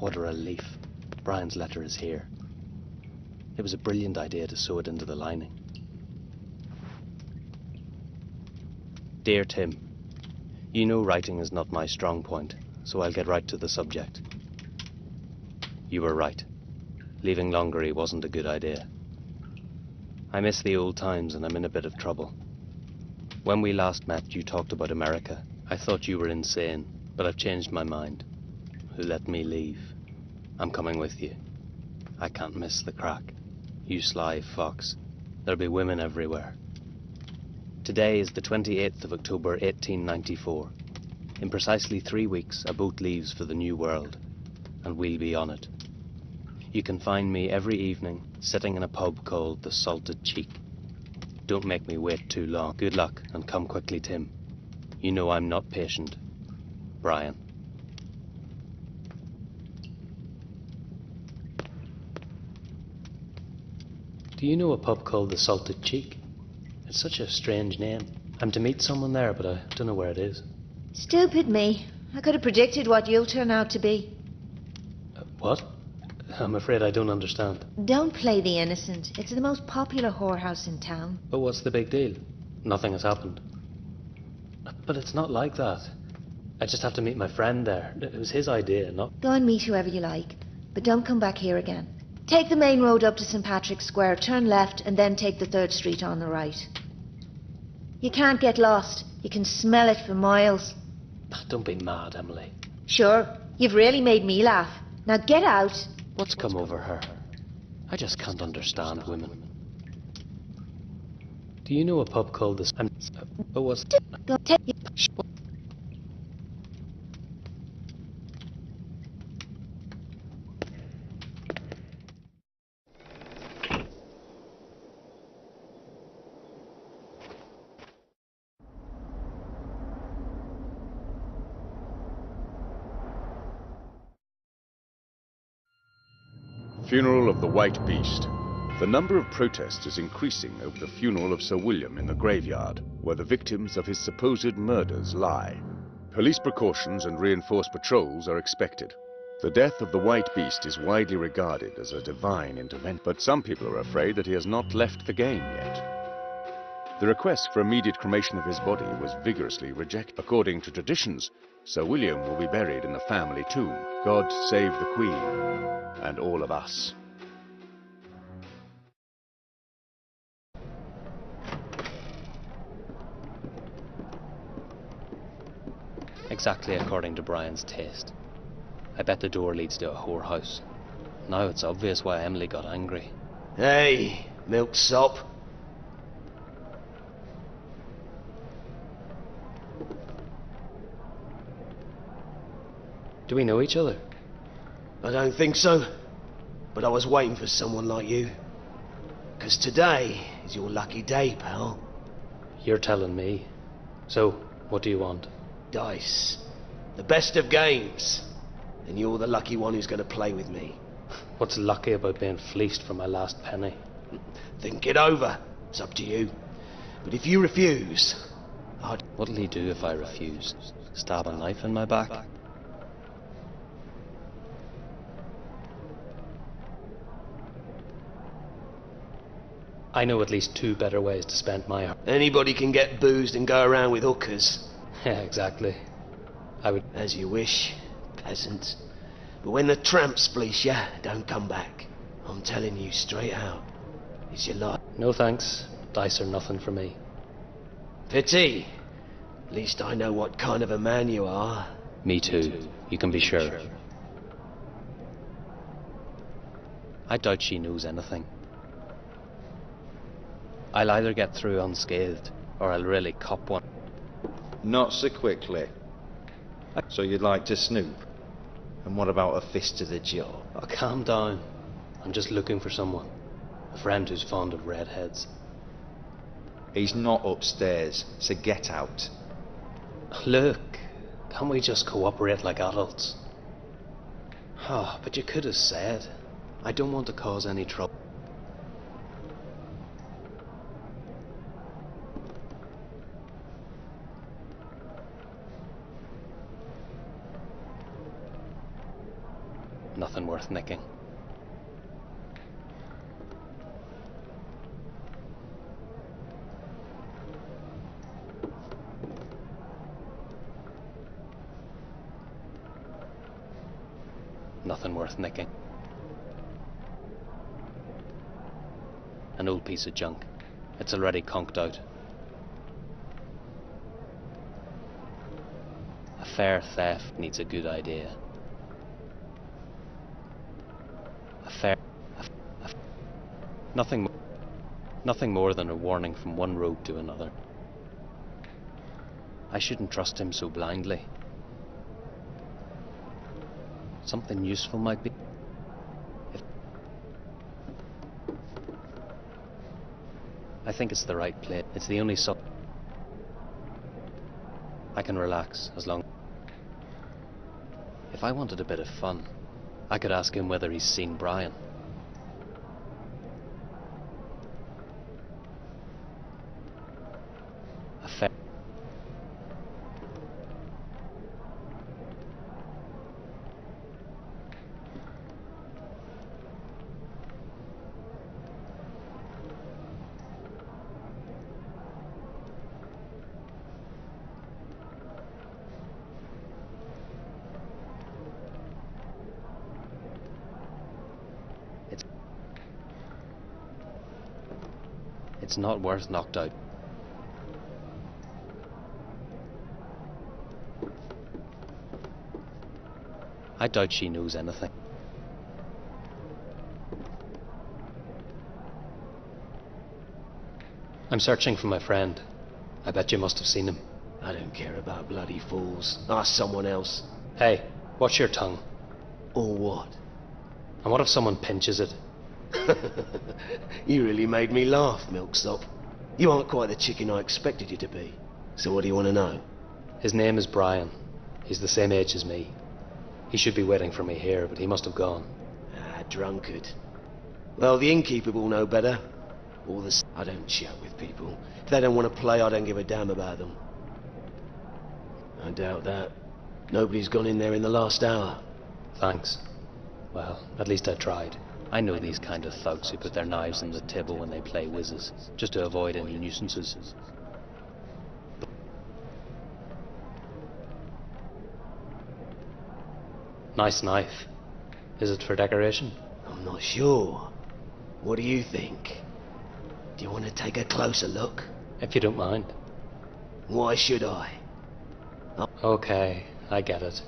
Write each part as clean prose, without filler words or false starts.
what a relief. Brian's letter is here. It was a brilliant idea to sew it into the lining. Dear Tim, you know writing is not my strong point, so I'll get right to the subject. You were right. Leaving Longery wasn't a good idea. I miss the old times and I'm in a bit of trouble. When we last met, you talked about America. I thought you were insane, but I've changed my mind. Let me leave. I'm coming with you. I can't miss the crack. You sly fox. There'll be women everywhere. Today is the 28th of October 1894. In precisely 3 weeks, a boat leaves for the New World, and we'll be on it. You can find me every evening, sitting in a pub called the Salted Cheek. Don't make me wait too long. Good luck, and come quickly, Tim. You know I'm not patient. Brian. Do you know a pub called the Salted Cheek? It's such a strange name. I'm to meet someone there, but I don't know where it is. Stupid me. I could have predicted what you'll turn out to be. What? I'm afraid I don't understand. Don't play the innocent. It's the most popular whorehouse in town. But what's the big deal? Nothing has happened. But it's not like that. I just have to meet my friend there. It was his idea, not... Go and meet whoever you like, but don't come back here again. Take the main road up to St. Patrick's Square, turn left, and then take the 3rd Street on the right. You can't get lost. You can smell it for miles. Don't be mad, Emily. Sure, you've really made me laugh. Now get out. What's come over her? I just can't understand women. Do you know a pub called the... But what's... Go take... Funeral of the White Beast. The number of protests is increasing over the funeral of Sir William in the graveyard, where the victims of his supposed murders lie. Police precautions and reinforced patrols are expected. The death of the White Beast is widely regarded as a divine intervention, but some people are afraid that he has not left the game yet. The request for immediate cremation of his body was vigorously rejected. According to traditions, Sir William will be buried in the family tomb. God save the Queen and all of us. Exactly according to Brian's taste. I bet the door leads to a whorehouse. Now it's obvious why Emily got angry. Hey, milksop. Do we know each other? I don't think so, but I was waiting for someone like you. 'Cause today is your lucky day, pal. You're telling me. So, what do you want? Dice. The best of games. And you're the lucky one who's going to play with me. What's lucky about being fleeced for my last penny? Think it over. It's up to you. But if you refuse, What'll he do if I refuse? Stab a knife in my back? I know at least 2 better ways to spend my... Anybody can get boozed and go around with hookers. Yeah, exactly. I would... As you wish, peasant. But when the tramps fleece you, don't come back. I'm telling you straight out. It's your life. No thanks. Dice are nothing for me. Pity. At least I know what kind of a man you are. Me too. You can be sure. I doubt she knows anything. I'll either get through unscathed, or I'll really cop one. Not so quickly. So you'd like to snoop? And what about a fist to the jaw? Oh, calm down. I'm just looking for someone. A friend who's fond of redheads. He's not upstairs, so get out. Look, can't we just cooperate like adults? Ah, but you could have said. I don't want to cause any trouble. Nothing worth nicking. Nothing worth nicking. An old piece of junk. It's already conked out. A fair theft needs a good idea. Nothing more than a warning from one road to another. I shouldn't trust him so blindly. Something useful might be. I think it's the right place. It's the only I can relax as long. If I wanted a bit of fun, I could ask him whether he's seen Brian. A fair. It's not worth knocked out. I doubt she knows anything. I'm searching for my friend. I bet you must have seen him. I don't care about bloody fools. Ask someone else. Hey, watch your tongue. Or what? And what if someone pinches it? You really made me laugh, Milksop. You aren't quite the chicken I expected you to be. So what do you want to know? His name is Brian. He's the same age as me. He should be waiting for me here, but he must have gone. Ah, drunkard. Well, the innkeeper will know better. I don't chat with people. If they don't want to play, I don't give a damn about them. I doubt that. Nobody's gone in there in the last hour. Thanks. Well, at least I tried. I know these kind of thugs who put their knives in the table when they play whizzes, just to avoid any nuisances. Nice knife. Is it for decoration? I'm not sure. What do you think? Do you want to take a closer look? If you don't mind. Why should I? Okay, I get it.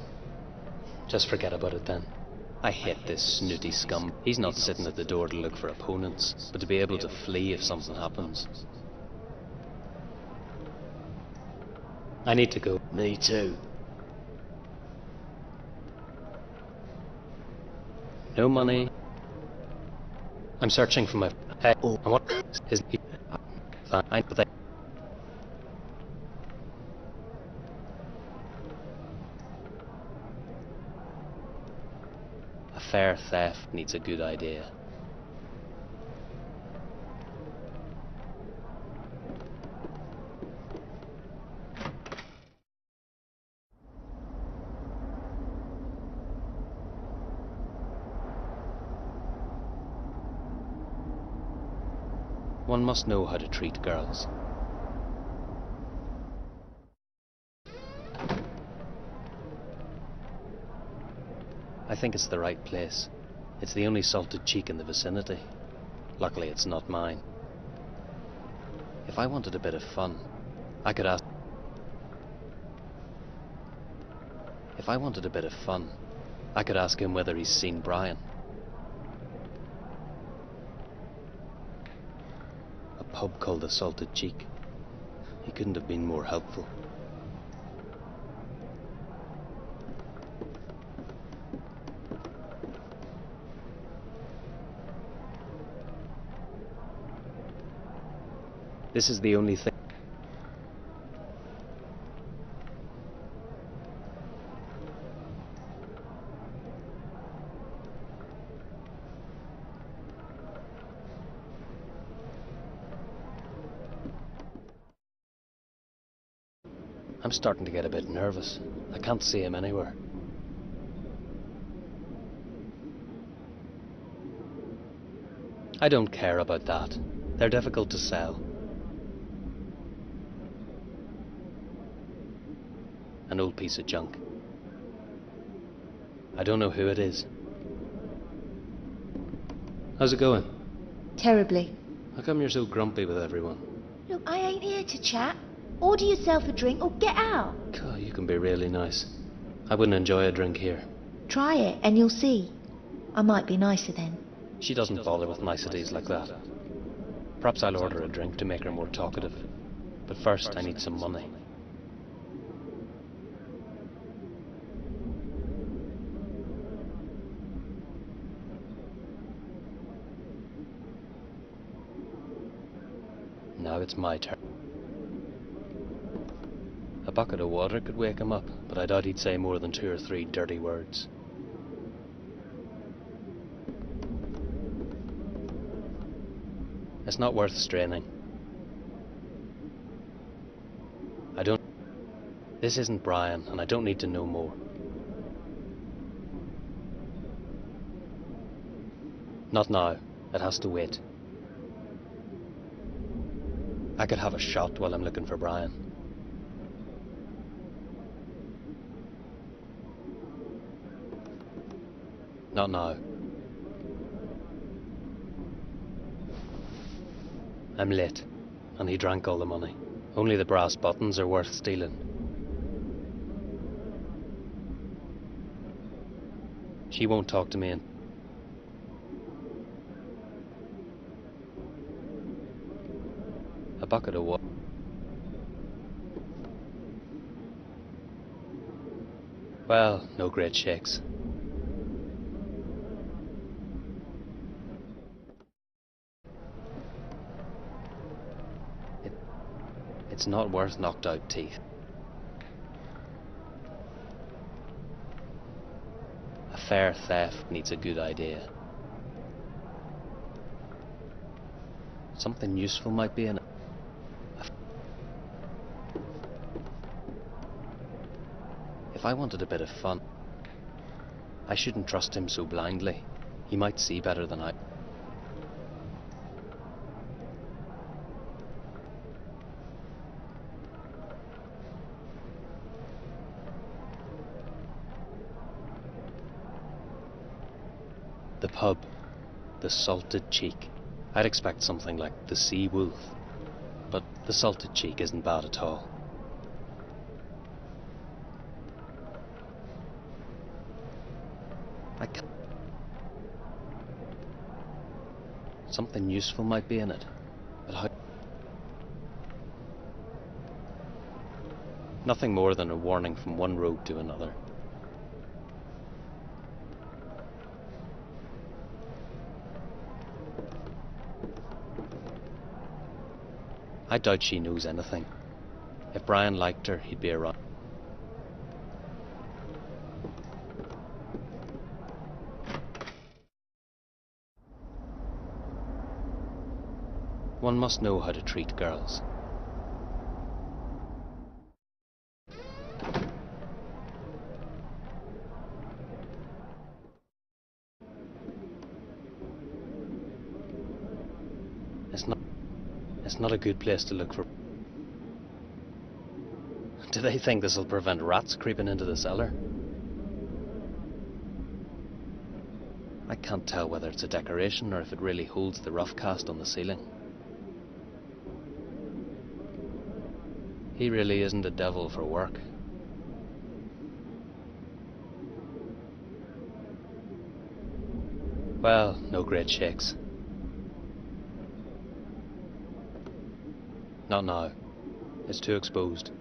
Just forget about it then. I hate this snooty scum. He's not sitting at the door to look for opponents, but to be able to flee if something happens. I need to go. Me too. No money. I'm searching for my... Hey, Oh. and what is he? Fine, but they... A fair theft needs a good idea. One must know how to treat girls. I think it's the right place. It's the only salted cheek in the vicinity. Luckily, it's not mine. If I wanted a bit of fun, I could ask... If I wanted a bit of fun, I could ask him whether he's seen Brian. A pub called the Salted Cheek. He couldn't have been more helpful. This is the only thing. I'm starting to get a bit nervous. I can't see him anywhere. I don't care about that. They're difficult to sell. An old piece of junk. I don't know who it is. How's it going? Terribly. How come you're so grumpy with everyone? Look, I ain't here to chat. Order yourself a drink or get out. God, you can be really nice. I wouldn't enjoy a drink here. Try it and you'll see. I might be nicer then. She doesn't bother with niceties like that. Perhaps I'll order a drink to make her more talkative. But first, I need some money. Now it's my turn. A bucket of water could wake him up, but I doubt he'd say more than 2 or 3 dirty words. It's not worth straining. This isn't Brian, and I don't need to know more. Not now. It has to wait. I could have a shot while I'm looking for Brian. Not now. I'm late, and he drank all the money. Only the brass buttons are worth stealing. She won't talk to me and a bucket of water. Well, no great shakes. It's not worth knocked out teeth. A fair theft needs a good idea. Something useful might be in it. If I wanted a bit of fun, I shouldn't trust him so blindly. He might see better than I. The pub. The Salted Cheek. I'd expect something like the Sea Wolf, but the Salted Cheek isn't bad at all. I can't. Something useful might be in it, but how? Nothing more than a warning from one road to another. I doubt she knows anything. If Brian liked her, he'd be around. One must know how to treat girls. It's not a good place to look for. Do they think this will prevent rats creeping into the cellar? I can't tell whether it's a decoration or if it really holds the rough cast on the ceiling. He really isn't a devil for work. Well, no great shakes. Not now. It's too exposed.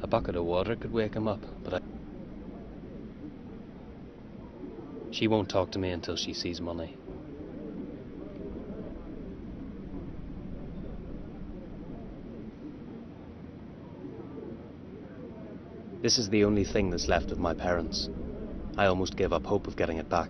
A bucket of water could wake him up, but she won't talk to me until she sees money. This is the only thing that's left of my parents. I almost gave up hope of getting it back.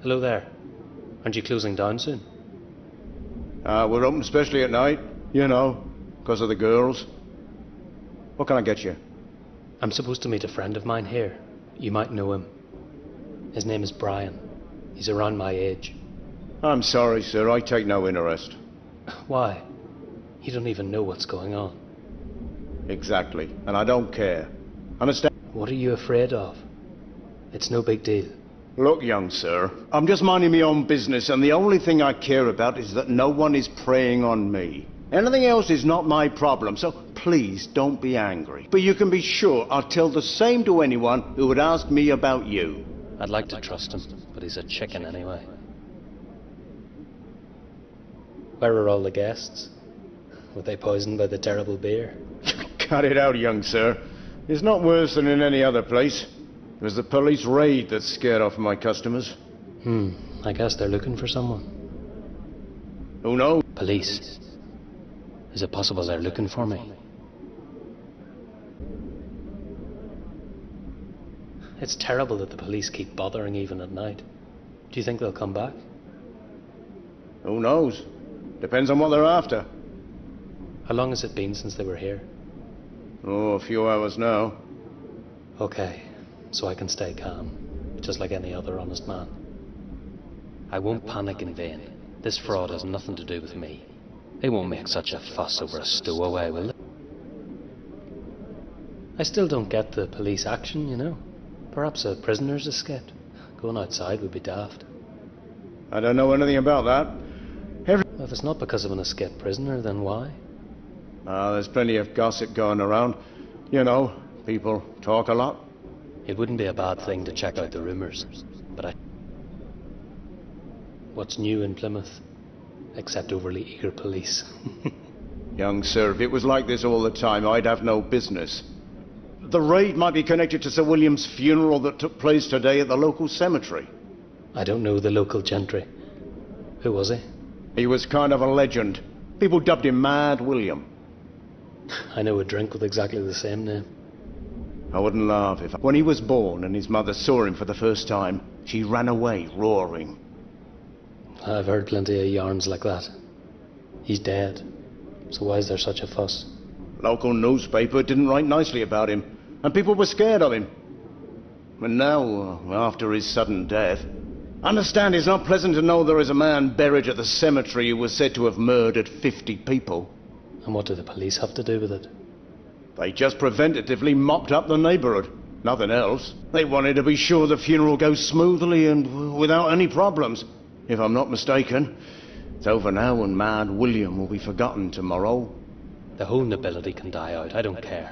Hello there. Aren't you closing down soon? We're open especially at night, you know, because of the girls. What can I get you? I'm supposed to meet a friend of mine here. You might know him. His name is Brian. He's around my age. I'm sorry, sir. I take no interest. Why? You don't even know what's going on. Exactly. And I don't care. Understand? What are you afraid of? It's no big deal. Look, young sir, I'm just minding my own business, and the only thing I care about is that no one is preying on me. Anything else is not my problem, so please don't be angry. But you can be sure I'll tell the same to anyone who would ask me about you. I'd like to trust him, but he's a chicken anyway. Where are all the guests? Were they poisoned by the terrible beer? Cut it out, young sir. It's not worse than in any other place. It was the police raid that scared off my customers. I guess they're looking for someone. Who knows? Police. Is it possible they're looking for me? It's terrible that the police keep bothering even at night. Do you think they'll come back? Who knows? Depends on what they're after. How long has it been since they were here? Oh, a few hours now. Okay, so I can stay calm, just like any other honest man. I won't panic in vain. This fraud has nothing to do with me. They won't make such a fuss over a stowaway, will they? I still don't get the police action, you know. Perhaps a prisoner's escaped. Going outside would be daft. I don't know anything about that. Well, if it's not because of an escaped prisoner, then why? There's plenty of gossip going around. You know, people talk a lot. It wouldn't be a bad thing to check out the rumours, but What's new in Plymouth? Except overly eager police. Young sir, if it was like this all the time, I'd have no business. The raid might be connected to Sir William's funeral that took place today at the local cemetery. I don't know the local gentry. Who was he? He was kind of a legend. People dubbed him Mad William. I know a drink with exactly the same name. I wouldn't laugh if... When he was born and his mother saw him for the first time, she ran away, roaring. I've heard plenty of yarns like that. He's dead. So why is there such a fuss? Local newspaper didn't write nicely about him, and people were scared of him. And now, after his sudden death... Understand, it's not pleasant to know there is a man buried at the cemetery who was said to have murdered 50 people. And what do the police have to do with it? They just preventatively mopped up the neighborhood. Nothing else. They wanted to be sure the funeral goes smoothly and without any problems. If I'm not mistaken, it's over now and Mad William will be forgotten tomorrow. The whole nobility can die out, I don't care.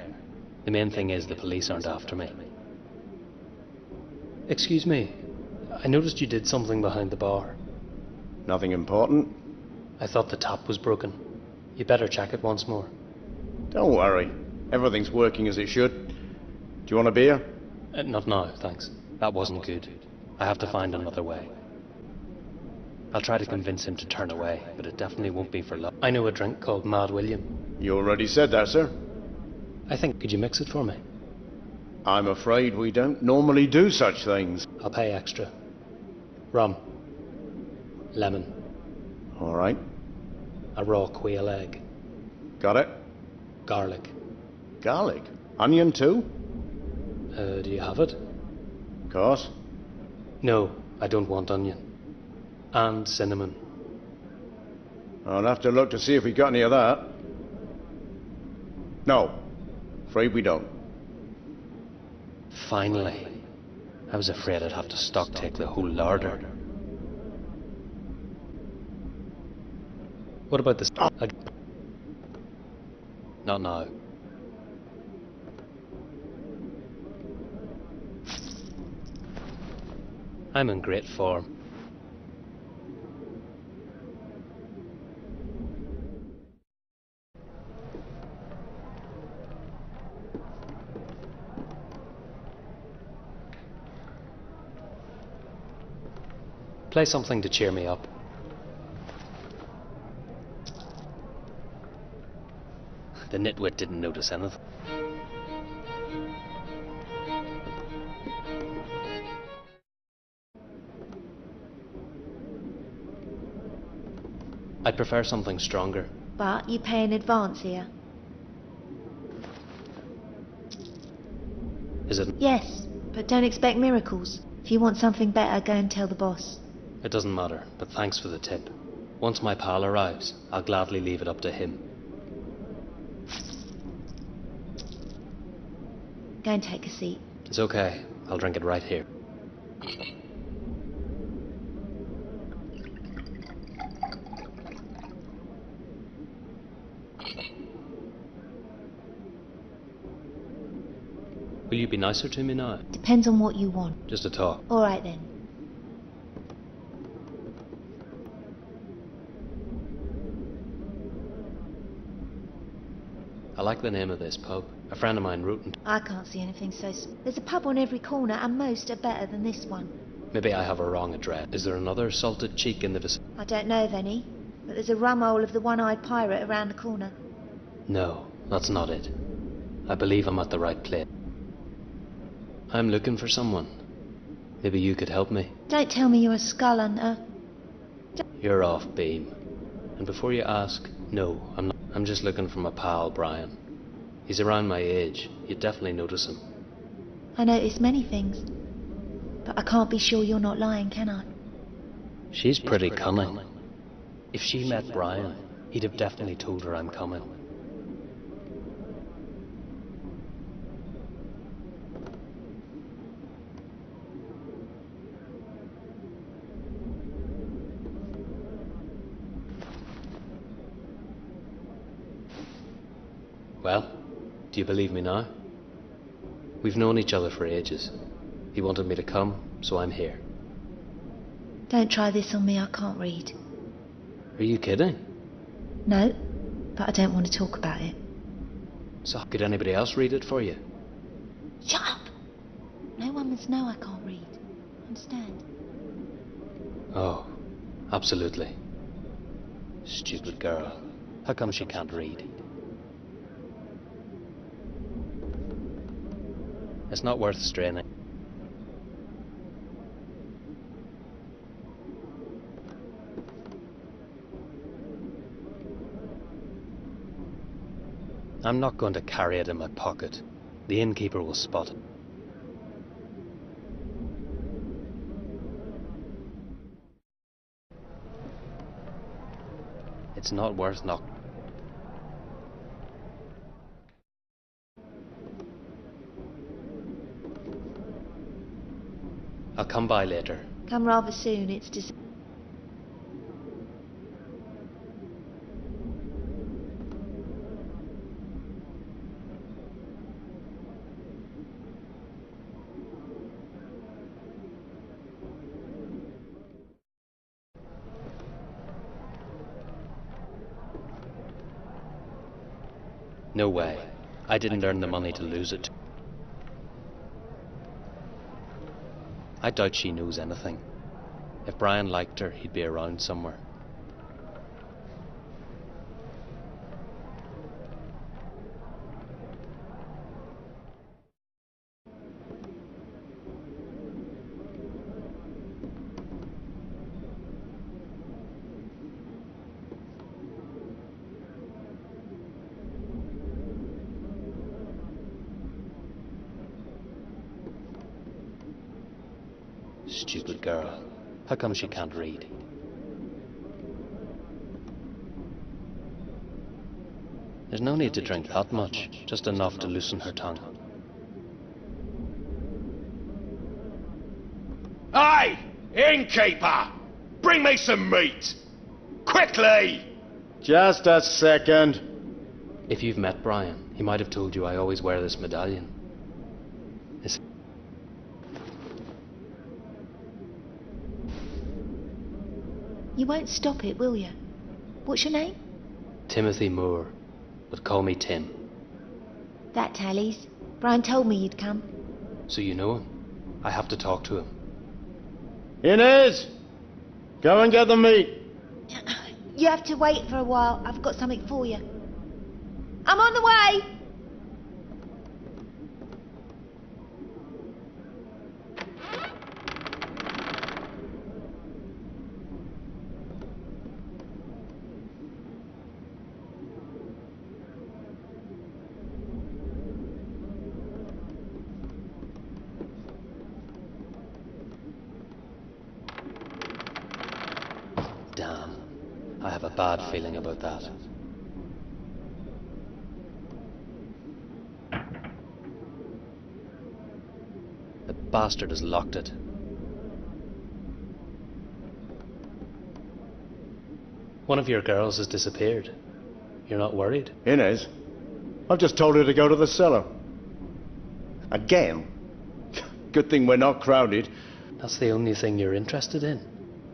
The main thing is the police aren't after me. Excuse me, I noticed you did something behind the bar. Nothing important. I thought the tap was broken. You better check it once more. Don't worry. Everything's working as it should. Do you want a beer? Not now, thanks. That wasn't good. I have to find another way. I'll try to convince him to turn away, but it definitely won't be for long. I know a drink called Mad William. You already said that, sir. Could you mix it for me? I'm afraid we don't normally do such things. I'll pay extra. Rum. Lemon. All right. A raw quail egg. Got it? Garlic. Garlic? Onion too? Do you have it? Of course. No, I don't want onion. And cinnamon. I'll have to look to see if we got any of that. No. Afraid we don't. Finally. I was afraid I'd have to stock take the whole larder. What about this? Not now. I'm in great form. Play something to cheer me up. The nitwit didn't notice anything. I'd prefer something stronger. But you pay in advance here. Is it? Yes, but don't expect miracles. If you want something better, go and tell the boss. It doesn't matter, but thanks for the tip. Once my pal arrives, I'll gladly leave it up to him. Go and take a seat. It's okay. I'll drink it right here. Will you be nicer to me now? Depends on what you want. Just a talk. All right then. I like the name of this pub. A friend of mine wrote it. I can't see anything so... There's a pub on every corner, and most are better than this one. Maybe I have a wrong address. Is there another salted cheek in the vicinity? I don't know of any, but there's a rumhole of the one-eyed pirate around the corner. No, that's not it. I believe I'm at the right place. I'm looking for someone. Maybe you could help me. Don't tell me you're a skull hunter. You're off beam. And before you ask, no, I'm not. I'm just looking for my pal, Brian. He's around my age. You'd definitely notice him. I notice many things, but I can't be sure you're not lying, can I? She's pretty cunning. If she met Brian, he'd have definitely told her I'm coming. Well, do you believe me now? We've known each other for ages. He wanted me to come, so I'm here. Don't try this on me, I can't read. Are you kidding? No, but I don't want to talk about it. So could anybody else read it for you? Shut up! No one must know I can't read. Understand? Oh, absolutely. Stupid girl. How come she can't read? It's not worth straining. I'm not going to carry it in my pocket. The innkeeper will spot it. It's not worth knocking. I'll come by later. Come rather soon, it's just... No way. I didn't earn the money to lose it. I doubt she knows anything. If Brian liked her, he'd be around somewhere. Stupid girl. How come she can't read? There's no need to drink that much, just enough to loosen her tongue. Hey! Innkeeper! Bring me some meat! Quickly! Just a second. If you've met Brian, he might have told you I always wear this medallion. You won't stop it, will you? What's your name? Timothy Moore, but call me Tim. That tallies. Brian told me you'd come. So you know him? I have to talk to him. Inez! Go and get the meat. You have to wait for a while. I've got something for you. I'm on the way! bad feeling about that. The bastard has locked it. One of your girls has disappeared. You're not worried? Inez? I've just told her to go to the cellar. Again? Good thing we're not crowded. That's the only thing you're interested in.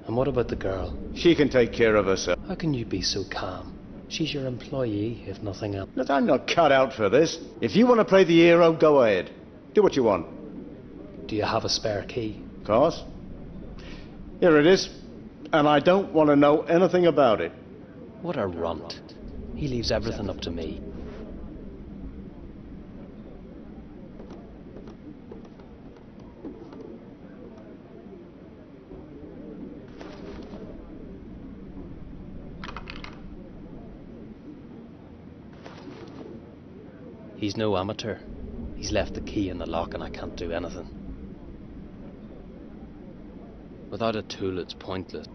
And what about the girl? She can take care of herself. How can you be so calm? She's your employee, if nothing else. Look, I'm not cut out for this. If you want to play the hero, go ahead. Do what you want. Do you have a spare key? Of course. Here it is. And I don't want to know anything about it. What a runt. He leaves everything up to me. He's no amateur. He's left the key in the lock and I can't do anything. Without a tool, it's pointless.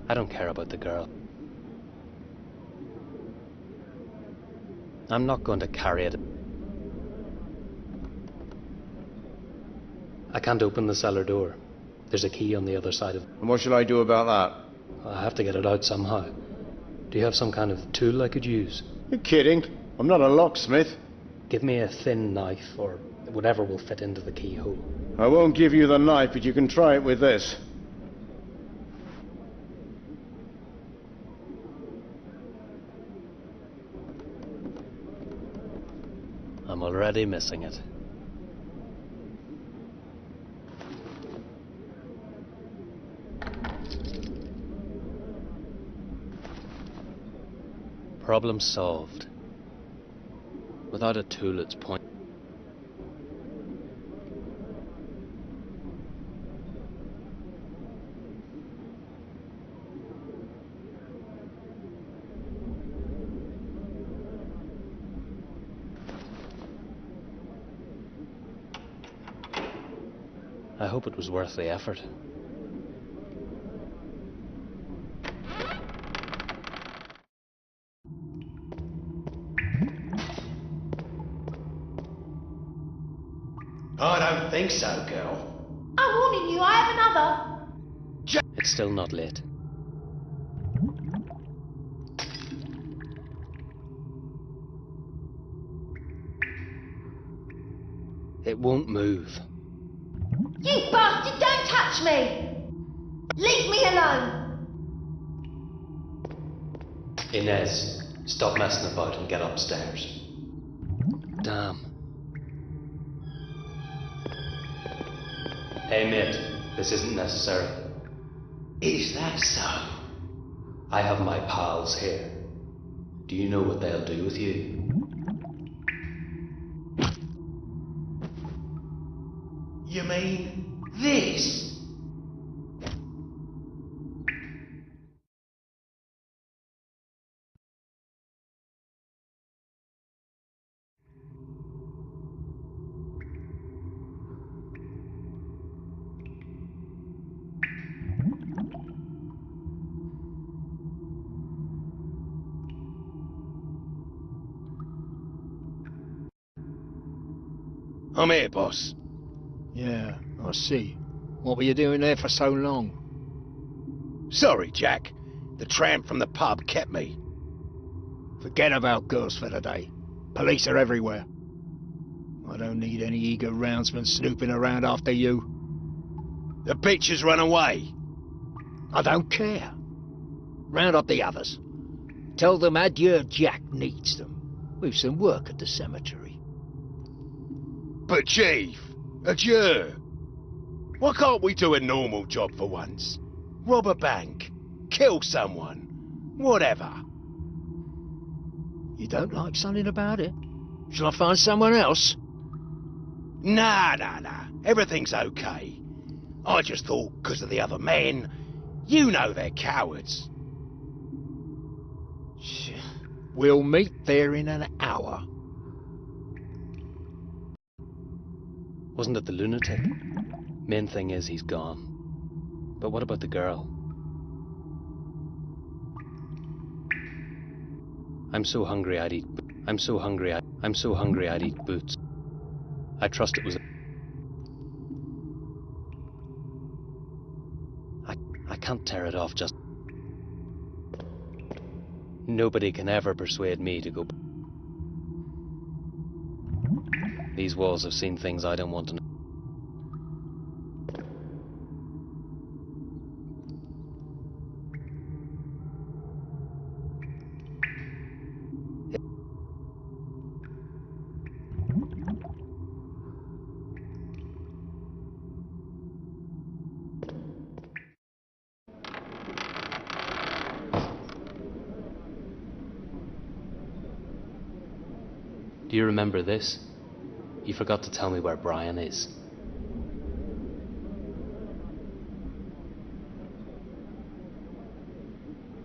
I don't care about the girl. I'm not going to carry it. I can't open the cellar door. There's a key on the other side of it. And what shall I do about that? I have to get it out somehow. Do you have some kind of tool I could use? You're kidding. I'm not a locksmith. Give me a thin knife or whatever will fit into the keyhole. I won't give you the knife, but you can try it with this. I'm already missing it. Problem solved. Without a tool, it's point. I hope it was worth the effort. I don't think so, girl. I'm warning you, I have another. It's still not late. It won't move. You bastard, don't touch me! Leave me alone! Inez, stop messing about and get upstairs. Damn. Hey mate, this isn't necessary. Is that so? I have my pals here. Do you know what they'll do with you? You mean this? I'm here, boss. Yeah, I see. What were you doing there for so long? Sorry, Jack. The tramp from the pub kept me. Forget about girls for the day. Police are everywhere. I don't need any eager roundsmen snooping around after you. The bitch has run away. I don't care. Round up the others. Tell them Adieu Jack needs them. We've some work at the cemetery. But Chief, adieu. Why can't we do a normal job for once? Rob a bank, kill someone, whatever. You don't like something about it? Shall I find someone else? Nah. Everything's okay. I just thought, 'cause of the other men, you know they're cowards. We'll meet there in an hour. Wasn't it the lunatic? Main thing is he's gone. But what about the girl? I'm so hungry I'd eat boots. I trust it was I can't tear it off just... Nobody can ever persuade me to go... These walls have seen things I don't want to know. Do you remember this? You forgot to tell me where Brian is.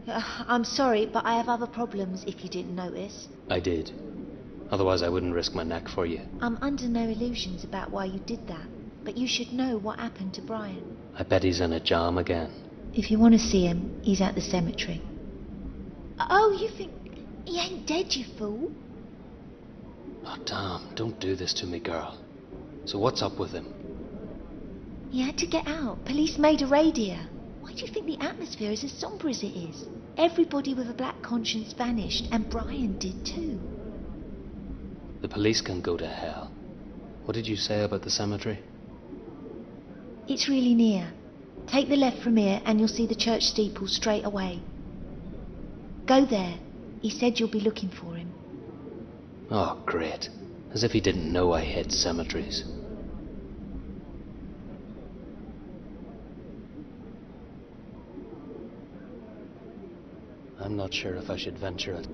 I'm sorry, but I have other problems, if you didn't notice. I did. Otherwise I wouldn't risk my neck for you. I'm under no illusions about why you did that, but you should know what happened to Brian. I bet he's in a jam again. If you want to see him, he's at the cemetery. Oh, you think he ain't dead, you fool? Oh, damn, don't do this to me, girl. So what's up with him? He had to get out. Police made a raid here. Why do you think the atmosphere is as somber as it is? Everybody with a black conscience vanished, and Brian did too. The police can go to hell. What did you say about the cemetery? It's really near. Take the left from here and you'll see the church steeple straight away. Go there. He said you'll be looking for him. Oh, great. As if he didn't know I hate cemeteries. I'm not sure if I should venture it.